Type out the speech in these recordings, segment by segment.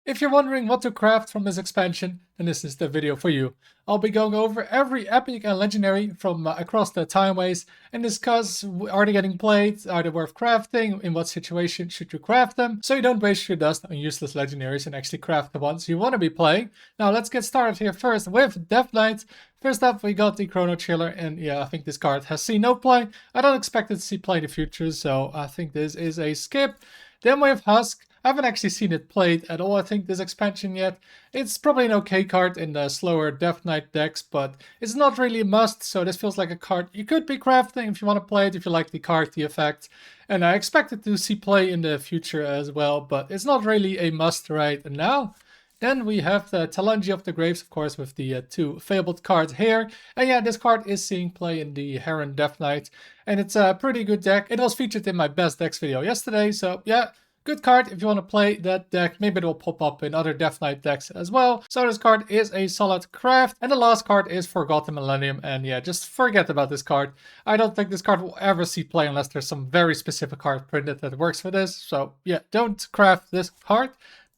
If you're wondering what to craft from this expansion, then this is the video for you. I'll be going over every epic and legendary from Across the Timeways and discuss are they getting played, are they worth crafting, in what situation should you craft them, so you don't waste your dust on useless legendaries and actually craft the ones you want to be playing. Now let's get started here first with Death Knight. First up we got the Chrono Chiller, and yeah, I think this card has seen no play. I don't expect it to see play in the future, so I think this is a skip. Then we have Husk. I haven't actually seen it played at all, I think, this expansion yet. It's probably an okay card in the slower Death Knight decks, but it's not really a must, so this feels like a card you could be crafting if you want to play it, if you like the card, the effect. And I expect it to see play in the future as well, but it's not really a must right now. Then we have the Talangi of the Graves, of course, with the two fabled cards here. And yeah, this card is seeing play in the Heron Death Knight, and it's a pretty good deck. It was featured in my best decks video yesterday, so yeah. Good card if you want to play that deck. Maybe it will pop up in other Death Knight decks as well. So this card is a solid craft. And the last card is Forgotten Millennium. And yeah, just forget about this card. I don't think this card will ever see play unless there's some very specific card printed that works for this. So yeah, don't craft this card.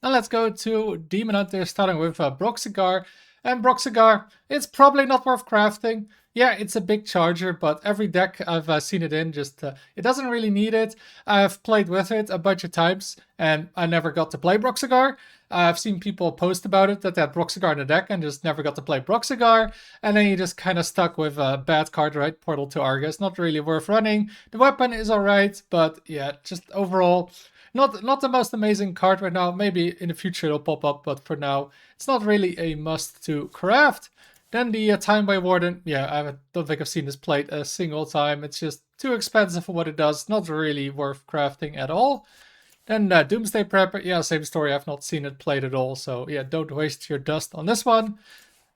Now let's go to Demon Hunter, starting with Broxigar. And Broxigar, it's probably not worth crafting. Yeah, it's a big charger, but every deck I've seen it in, it doesn't really need it. I've played with it a bunch of times, and I never got to play Broxigar. I've seen people post about it, that they had Broxigar in the deck and just never got to play Broxigar. And then you just kind of stuck with a bad card, right? Portal to Argus, not really worth running. The weapon is alright, but yeah, just overall, not the most amazing card right now. Maybe in the future it'll pop up, but for now, it's not really a must to craft. Then the Timeway Warden, yeah, I don't think I've seen this played a single time. It's just too expensive for what it does, not really worth crafting at all. Then Doomsday Prepper, yeah, same story, I've not seen it played at all, so yeah, don't waste your dust on this one.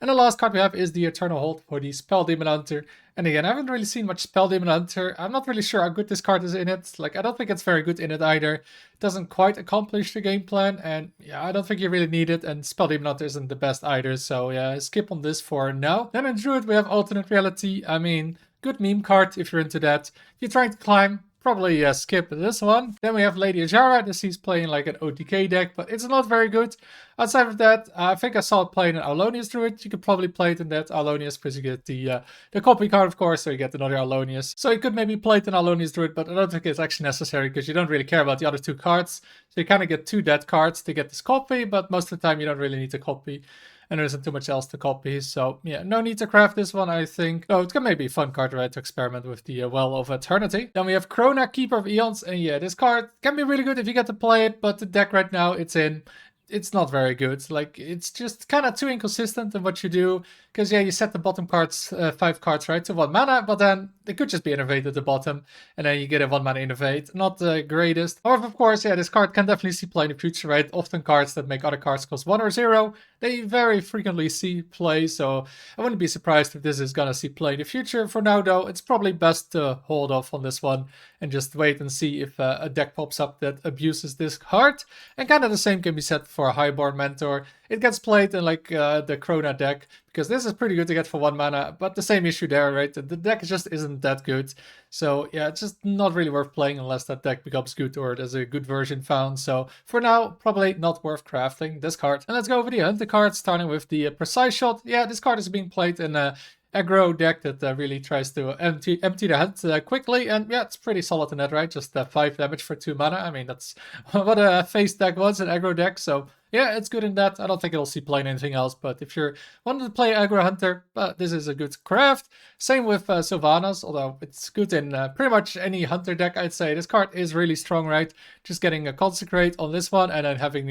And the last card we have is the Eternal Hold for the Spell Demon Hunter. And again, I haven't really seen much Spell Demon Hunter. I'm not really sure how good this card is in it. Like, I don't think it's very good in it either. It doesn't quite accomplish the game plan. And yeah, I don't think you really need it. And Spell Demon Hunter isn't the best either. So yeah, skip on this for now. Then in Druid, we have Alternate Reality. I mean, good meme card if you're into that. If you're trying to climb, probably skip this one. Then we have Lady Ajara. This is playing like an OTK deck, but it's not very good. Outside of that, I think I saw it playing an Alonius Druid. You could probably play it in that Alonius because you get the copy card, of course, so you get another Alonius. So you could maybe play it in Alonius Druid, but I don't think it's actually necessary because you don't really care about the other two cards. So you kind of get two dead cards to get this copy, but most of the time you don't really need to copy. And there isn't too much else to copy, so yeah, no need to craft this one, I think. Oh, it can maybe be a fun card, right, to experiment with the Well of Eternity. Then we have Krona, Keeper of Eons, and yeah, this card can be really good if you get to play it, but the deck right now it's not very good. Like, it's just kind of too inconsistent in what you do. Because, yeah, you set the bottom cards, 5 cards, right, to 1 mana, but then it could just be Innovate at the bottom, and then you get a 1 mana Innovate. Not the greatest. However, of course, yeah, this card can definitely see play in the future, right? Often cards that make other cards cost 1 or 0, they very frequently see play, so I wouldn't be surprised if this is gonna see play in the future. For now, though, it's probably best to hold off on this one and just wait and see if a deck pops up that abuses this card. And kind of the same can be said for Highborn Mentor. It gets played in like the Krona deck, because this is pretty good to get for 1 mana, but the same issue there, right? The deck just isn't that good. So yeah, it's just not really worth playing unless that deck becomes good or there's a good version found. So for now, probably not worth crafting this card. And let's go over the Hunter card, starting with the Precise Shot. Yeah, this card is being played in a aggro deck that really tries to empty the hand quickly, and yeah, it's pretty solid in that, right? Just 5 damage for 2 mana. I mean, that's what a face deck was, an aggro deck, so yeah, it's good in that. I don't think it'll see play in anything else, but if you're wanting to play aggro hunter, this is a good craft. Same with Sylvanas, although it's good in pretty much any hunter deck, I'd say. This card is really strong, right? Just getting a Consecrate on this one, and then having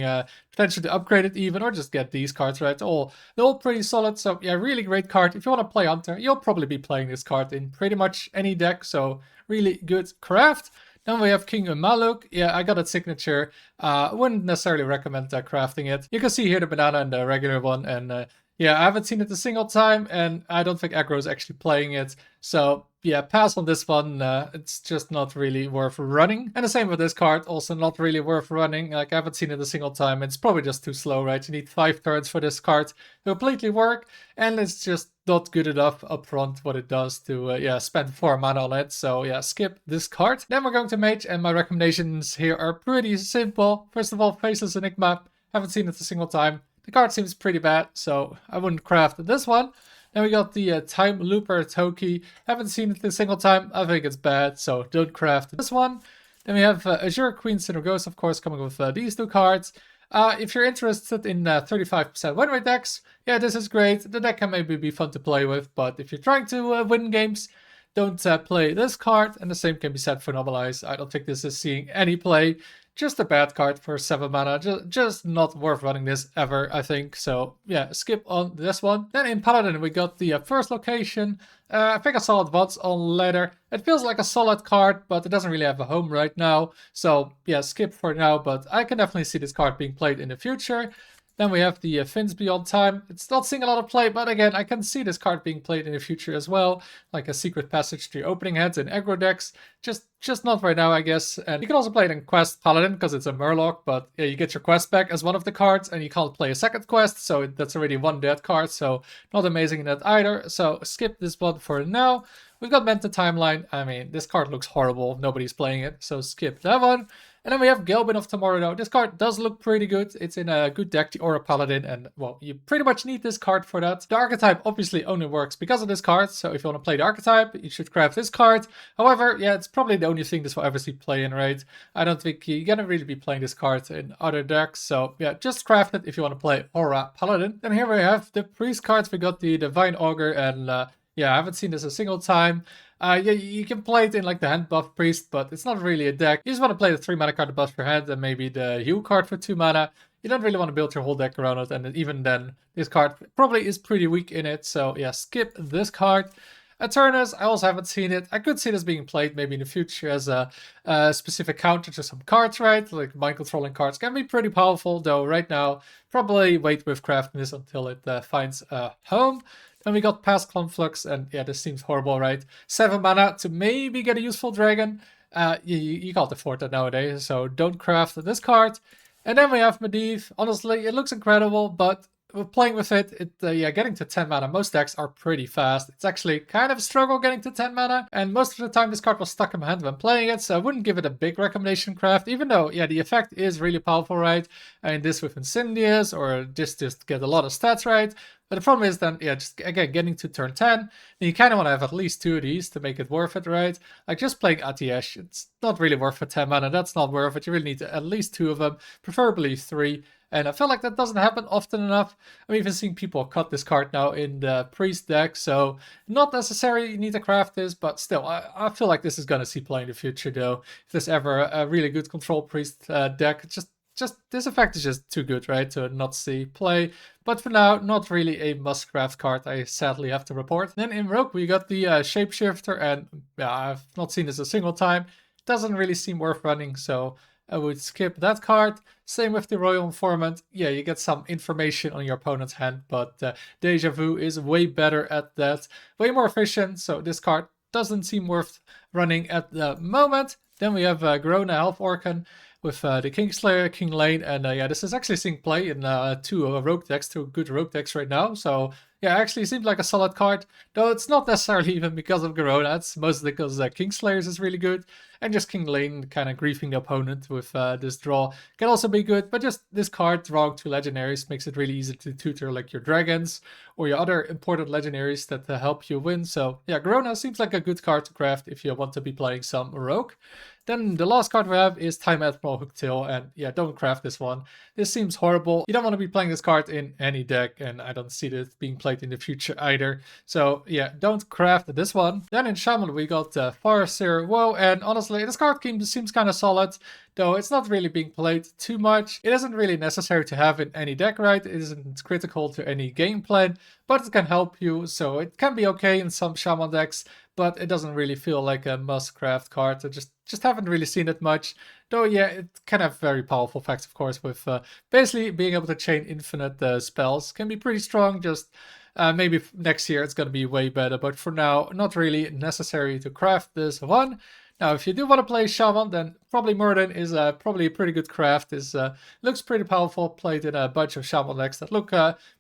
potential to upgrade it even, or just get these cards, right? They're all pretty solid, so yeah, really great card. If you want to play hunter, you'll probably be playing this card in pretty much any deck, so really good craft. Then we have King Umaluk. Yeah, I got a signature. I wouldn't necessarily recommend crafting it. You can see here the banana and the regular one, and yeah, I haven't seen it a single time, and I don't think aggro is actually playing it. So yeah, pass on this one. It's just not really worth running. And the same with this card, also not really worth running. Like, I haven't seen it a single time. It's probably just too slow, right? You need 5 turns for this card to completely work, and it's just not good enough upfront what it does to yeah, spend 4 mana on it. So yeah, skip this card. Then we're going to Mage, and my recommendations here are pretty simple. First of all, Faceless Enigma. Haven't seen it a single time. The card seems pretty bad, so I wouldn't craft this one. Then we got the Time Looper Toki. Haven't seen it a single time. I think it's bad, so don't craft this one. Then we have Azure Queen Synergos, of course, coming with these two cards. If you're interested in 35% win rate decks, yeah, this is great. The deck can maybe be fun to play with, but if you're trying to win games, don't play this card, and the same can be said for Normalize. I don't think this is seeing any play. Just a bad card for 7 mana. Just not worth running this ever, I think. So yeah, skip on this one. Then in Paladin we got the first location. I think I saw it once on ladder. It feels like a solid card, but it doesn't really have a home right now. So yeah, skip for now, but I can definitely see this card being played in the future. Then we have the Fins Beyond Time. It's not seeing a lot of play, but again, I can see this card being played in the future as well. Like a secret passage to your opening hands in aggro decks. Just not right now, I guess. And you can also play it in Quest Paladin, because it's a Murloc, but yeah, you get your quest back as one of the cards, and you can't play a second quest, so that's already one dead card, so not amazing in that either. So skip this one for now. We've got Manta Timeline. I mean, this card looks horrible. Nobody's playing it, so skip that one. And then we have Gelbin of Tomorrow though. This card does look pretty good. It's in a good deck, the Aura Paladin, and well, you pretty much need this card for that. The archetype obviously only works because of this card, so if you want to play the archetype, you should craft this card. However, yeah, it's probably the only thing this will ever see play in, right? I don't think you're gonna really be playing this card in other decks, so yeah, just craft it if you want to play Aura Paladin. Then here we have the priest cards. We got the Divine Augur, and yeah, I haven't seen this a single time. Yeah, you can play it in like the hand buff priest, but it's not really a deck. You just want to play the 3 mana card to buff your hand and maybe the heal card for 2 mana. You don't really want to build your whole deck around it, and even then, this card probably is pretty weak in it. So yeah, skip this card. Eternus, I also haven't seen it. I could see this being played maybe in the future as a specific counter to some cards, right? Like mind controlling cards can be pretty powerful, though right now, probably wait with crafting this until it finds a home. Then we got Past Conflux, and yeah, this seems horrible, right? 7 mana to maybe get a useful dragon. You can't afford that nowadays, so don't craft this card. And then we have Medivh. Honestly, it looks incredible, but playing with it, yeah, getting to 10 mana, most decks are pretty fast. It's actually kind of a struggle getting to 10 mana, and most of the time this card was stuck in my hand when playing it, so I wouldn't give it a big recommendation craft, even though, yeah, the effect is really powerful, right? I mean, this with Incendious, or just get a lot of stats, right? But the problem is then, yeah, just again, getting to turn 10, and you kind of want to have at least 2 of these to make it worth it, right? Like just playing Atiesh, it's not really worth it, 10 mana, that's not worth it. You really need at least 2 of them, preferably 3. And I feel like that doesn't happen often enough. I'm even seeing people cut this card now in the Priest deck, so not necessarily you need to craft this, but still, I feel like this is going to see play in the future, though. If there's ever a really good Control Priest deck, just this effect is just too good, right, to not see play. But for now, not really a must-craft card, I sadly have to report. Then in Rogue, we got the Shapeshifter, and yeah, I've not seen this a single time. Doesn't really seem worth running, so I would skip that card. Same with the Royal Informant. Yeah, you get some information on your opponent's hand, but Deja Vu is way better at that. Way more efficient, so this card doesn't seem worth running at the moment. Then we have Garona Elf Orcan with the Kingslayer, King Lane, and yeah, this is actually seeing play in 2 rogue decks, 2 good rogue decks right now. So yeah, actually seems like a solid card, though it's not necessarily even because of Garona. It's mostly because Kingslayers is really good, and just King Lane kind of griefing the opponent with this draw can also be good. But just this card drawing 2 legendaries makes it really easy to tutor like your dragons or your other important legendaries that help you win. So yeah, Garona seems like a good card to craft if you want to be playing some rogue. Then the last card we have is Time Admiral Hooktail, and yeah, don't craft this one. This seems horrible. You don't want to be playing this card in any deck, and I don't see this being played in the future either. So yeah, don't craft this one. Then in Shaman we got Farseer Woe, and honestly, this card seems kind of solid, though it's not really being played too much. It isn't really necessary to have in any deck, right? It isn't critical to any game plan, but it can help you, so it can be okay in some Shaman decks, but it doesn't really feel like a must-craft card. I just haven't really seen it much. Though, yeah, it can have very powerful effects, of course, with basically being able to chain infinite spells. Can be pretty strong, just maybe next year it's going to be way better. But for now, not really necessary to craft this one. Now, if you do want to play Shaman, then probably Murden is probably a pretty good craft. It looks pretty powerful, played in a bunch of Shaman decks that look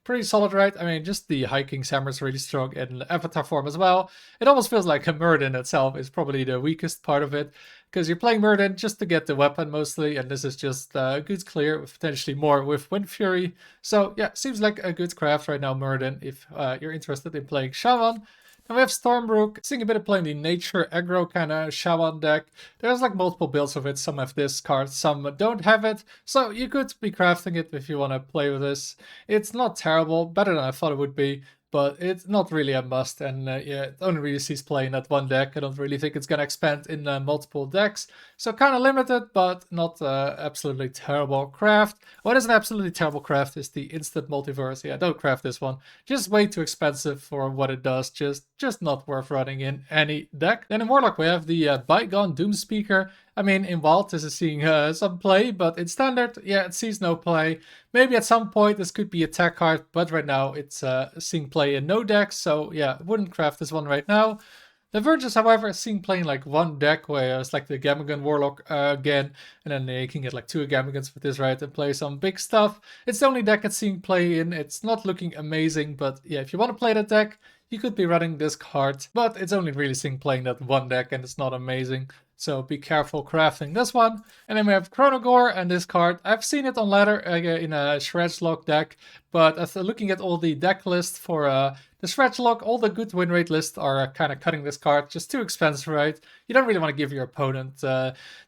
pretty solid, right? I mean, just the High King's Hammer is really strong in Avatar form as well. It almost feels like a Murden itself is probably the weakest part of it. because you're playing Murden just to get the weapon mostly, and this is just a good clear with potentially more with Wind Fury. So yeah, seems like a good craft right now, Murden, if you're interested in playing Shaman. Then we have Stormbrook, seeing a bit of playing the nature aggro kind of Shaman deck. There's like multiple builds of it, some have this card, some don't have it, so you could be crafting it if you want to play with this. It's not terrible, better than I thought it would be, but it's not really a must, and yeah, it only really sees play in that one deck. I don't really think it's going to expand in multiple decks, so kind of limited, but not absolutely terrible craft. What is an absolutely terrible craft is the instant multiverse. Yeah, don't craft this one. Just way too expensive for what it does, just not worth running in any deck. Then in Warlock we have the Bygone Doom Speaker. I mean, in Wild this is seeing some play, but in Standard, yeah, it sees no play. Maybe at some point this could be a tech card, but right now it's seeing play in no decks, so yeah, wouldn't craft this one right now. The Verges, however, is seeing playing like one deck where it's like the Gamagan Warlock again, and then you can get like 2 Gamagans with this, right, and play some big stuff. It's the only deck it's seeing play in. It's not looking amazing, but yeah, if you want to play that deck, you could be running this card, but it's only really seeing playing that one deck, and it's not amazing. So be careful crafting this one. And then we have Chronogore and this card. I've seen it on ladder in a Shredlock deck, but after looking at all the deck lists for the Shredlock, all the good win rate lists are kind of cutting this card. Just too expensive, right? You don't really want to give your opponent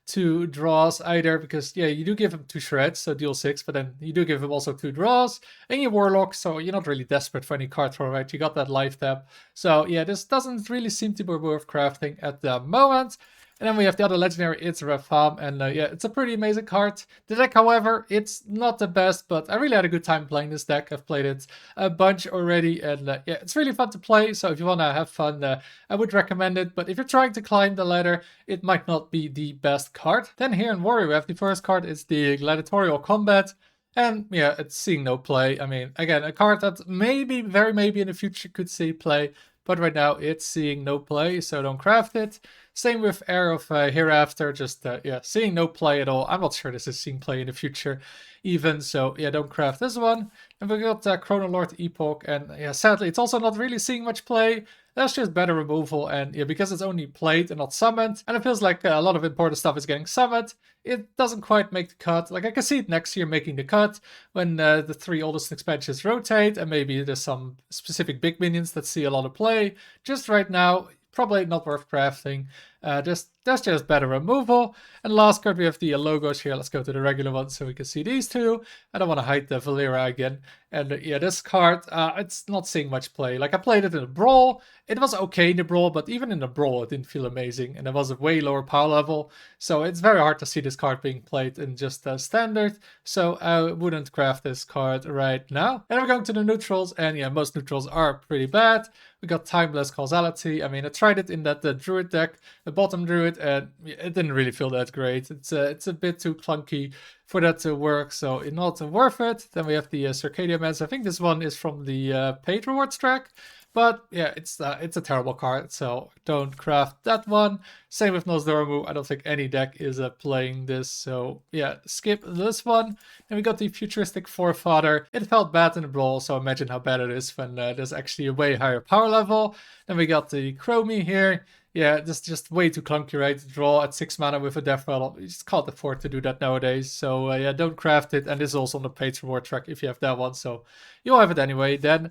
2 draws either, because yeah, you do give him 2 shreds, so deal 6, but then you do give him also 2 draws, and you Warlock, so you're not really desperate for any card throw, right? You got that life tap. So yeah, this doesn't really seem to be worth crafting at the moment. And then we have the other legendary, it's Rafam, and yeah, it's a pretty amazing card. The deck, however, it's not the best, but I really had a good time playing this deck. I've played it a bunch already, and yeah, it's really fun to play, so if you want to have fun, I would recommend it. But if you're trying to climb the ladder, it might not be the best card. Then here in Warrior, we have the first card, it's the Gladiatorial Combat. And yeah, it's seeing no play. I mean, again, a card that maybe, very maybe in the future could see play, but right now it's seeing no play, so don't craft it. Same with Heir of Hereafter, just yeah, seeing no play at all. I'm not sure this is seeing play in the future even, so yeah, don't craft this one. And we got Chronolord Epoch, and yeah, sadly it's also not really seeing much play. That's just better removal, and yeah, because it's only played and not summoned, and it feels like a lot of important stuff is getting summoned, it doesn't quite make the cut. Like, I can see it next year making the cut when the 3 oldest expansions rotate, and maybe there's some specific big minions that see a lot of play. Just right now, probably not worth crafting. That's just better removal. And last card we have the logos here. Let's go to the regular one so we can see these two. I don't want to hide the Valera again. And yeah, this card, it's not seeing much play. Like, I played it in a Brawl. It was okay in the Brawl, but even in the Brawl it didn't feel amazing. And it was a way lower power level. So it's very hard to see this card being played in just Standard. So I wouldn't craft this card right now. And we're going to the neutrals. And yeah, most neutrals are pretty bad. We got Timeless Causality. I mean, I tried it in that Druid deck, the bottom Druid, and it didn't really feel that great. It's a bit too clunky for that to work, so it's not worth it. Then we have the Circadia Mans. I think this one is from the paid rewards track. But yeah, it's a terrible card, so don't craft that one. Same with Nosdormu. I don't think any deck is playing this, so yeah, skip this one. And we got the Futuristic Forefather. It felt bad in the Brawl, so imagine how bad it is when there's actually a way higher power level. Then we got the Chromie here. Yeah, this is just way too clunky, right? Draw at 6 mana with a Death Rattle. You just can't afford to do that nowadays. So yeah, don't craft it. And this is also on the paid reward track if you have that one. So you'll have it anyway. Then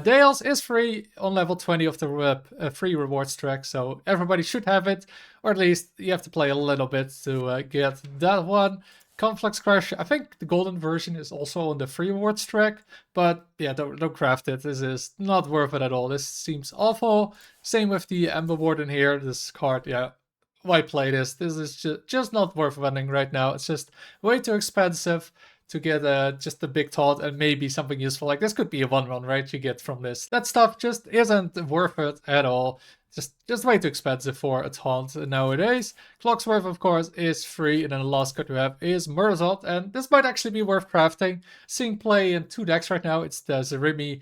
Dales is free on level 20 of the free rewards track. So everybody should have it. Or at least you have to play a little bit to get that one. Conflux Crush, I think the golden version is also on the free rewards track, but yeah, don't craft it. This is not worth it at all. This seems awful. Same with the Ember Warden here. This card, yeah, why play this? This is just not worth running right now. It's just way too expensive to get just a big taunt and maybe something useful. Like, this could be a 1-1, right, you get from this. That stuff just isn't worth it at all. Just way too expensive for a taunt nowadays. Clocksworth, of course, is free, and then the last card we have is Murzot, and this might actually be worth crafting. Seeing play in 2 decks right now. It's the Zerimi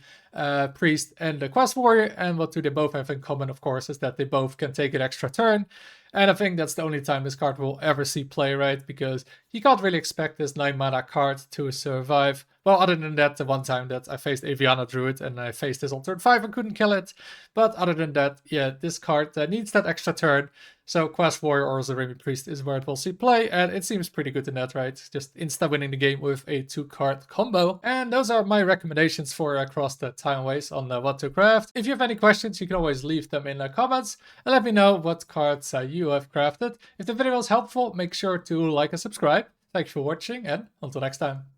Priest and the Quest Warrior, and what do they both have in common, of course, is that they both can take an extra turn. And I think that's the only time this card will ever see play, right? Because you can't really expect this 9 mana card to survive Well, other than that, the one time that I faced Aviana Druid and I faced this on turn 5 and couldn't kill it. But other than that, yeah, this card needs that extra turn. So Quest Warrior or Zaremi Priest is where it will see play, and it seems pretty good in that, right? Just insta-winning the game with a 2-card combo. And those are my recommendations for Across the Timeways on what to craft. If you have any questions, you can always leave them in the comments and let me know what cards you have crafted. If the video was helpful, make sure to like and subscribe. Thanks for watching, and until next time.